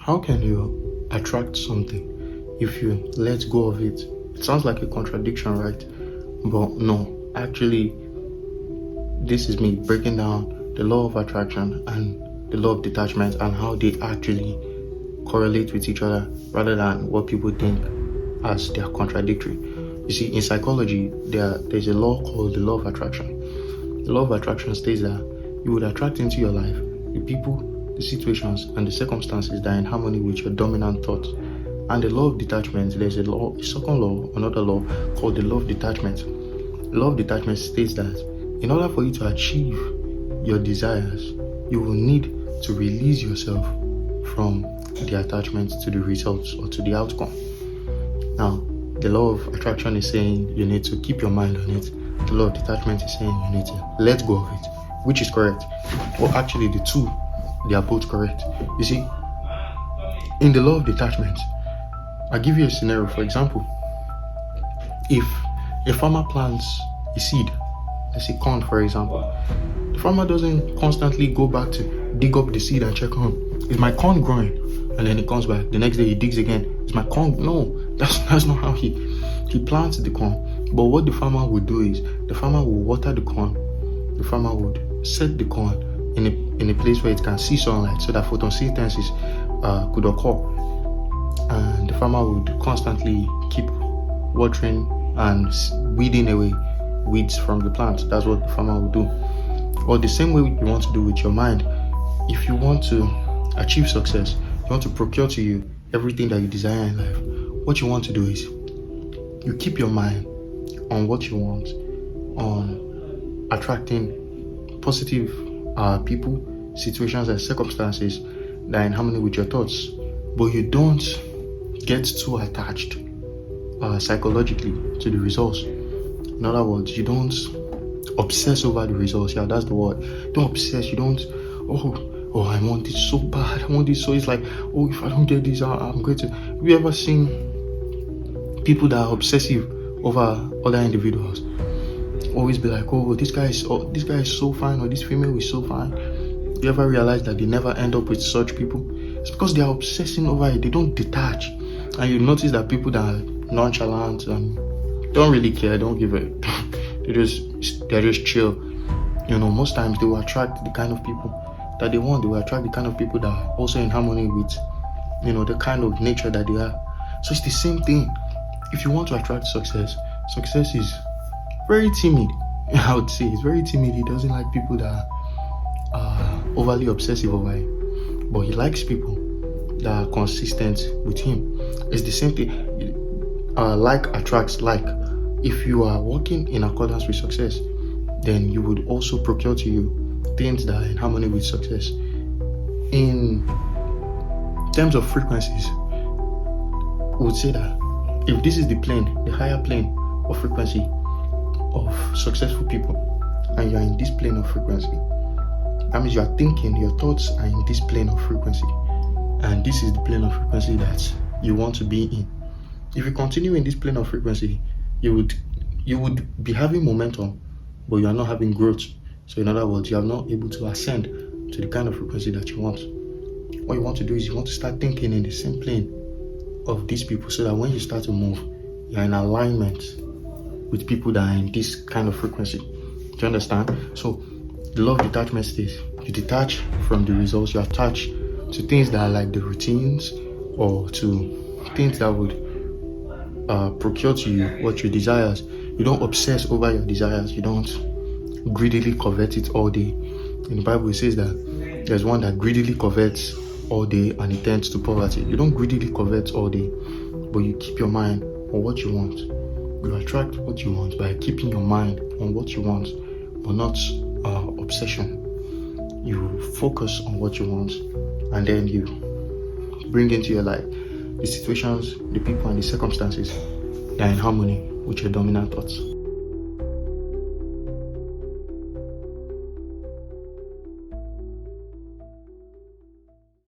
How can you attract something if you let go of it? It sounds like a contradiction, right? But no, actually, this is me breaking down the law of attraction and the law of detachment and how they actually correlate with each other rather than what people think as they are contradictory. You see, in psychology, there's a law called the law of attraction. The law of attraction states that you would attract into your life the people, the situations, and the circumstances that are in harmony with your dominant thoughts. And the law of detachment, there's a second law, another law called the law of detachment. The law of detachment states that in order for you to achieve your desires, you will need to release yourself from the attachment to the results or to the outcome. Now, the law of attraction is saying you need to keep your mind on it. The law of detachment is saying you need to let go of it, which is correct. Well, actually, the two, they are both correct. You see, in the law of detachment, I'll give you a scenario. For example, if a farmer plants a seed, let's say corn, for example, the farmer doesn't constantly go back to dig up the seed and check on, is my corn growing? And then he comes back. The next day he digs again. Is my corn? No, that's not how he plants the corn. But what the farmer would do is the farmer will water the corn. The farmer would set the corn in a place where it can see sunlight so that photosynthesis could occur. And the farmer would constantly keep watering and weeding away weeds from the plant. That's what the farmer would do. Or the same way you want to do with your mind. If you want to achieve success, you want to procure to you everything that you desire in life, what you want to do is you keep your mind on what you want, on attracting positive people, situations, and circumstances that are in harmony with your thoughts. But you don't get too attached psychologically to the results. In other words, you don't obsess over the results. Yeah, that's the word. Don't obsess. You don't, oh, I want this so bad. I want this so. It's like, oh, if I don't get this, I'm going to. Have you ever seen people that are obsessive over other individuals? Always be like, oh, this guy is so fine, or this female is so fine. You ever realize that they never end up with such people? It's because they are obsessing over it. They don't detach. And you notice that people that are nonchalant and don't really care, don't give a they're just chill. You know, most times they will attract the kind of people that they want. They will attract the kind of people that are also in harmony with, you know, the kind of nature that they are. So it's the same thing. If you want to attract success is very timid. I would say it's very timid. He doesn't like people that are overly obsessive over it, but he likes people that are consistent with him. It's the same thing. Like attracts like. If you are working in accordance with success, then you would also procure to you things that are in harmony with success. In terms of frequencies, we would say that if this is the plane, the higher plane of frequency of successful people, and you are in this plane of frequency, that means you are thinking, your thoughts are in this plane of frequency, and this is the plane of frequency that you want to be in. If you continue in this plane of frequency, you would be having momentum, but you are not having growth. So in other words, you are not able to ascend to the kind of frequency that you want. What you want to do is you want to start thinking in the same plane of these people, so that when you start to move, you are in alignment with people that are in this kind of frequency. Do you understand? So the law of detachment states you detach from the results, you attach to things that are like the routines or to things that would procure to you what your desires. You don't obsess over your desires. You don't greedily covet it all day. In the Bible, it says that there's one that greedily covets all day and it tends to poverty. You don't greedily covet all day, but you keep your mind on what you want. You attract what you want by keeping your mind on what you want, but not obsession. You focus on what you want, and then you bring into your life the situations, the people, and the circumstances that are in harmony with your dominant thoughts.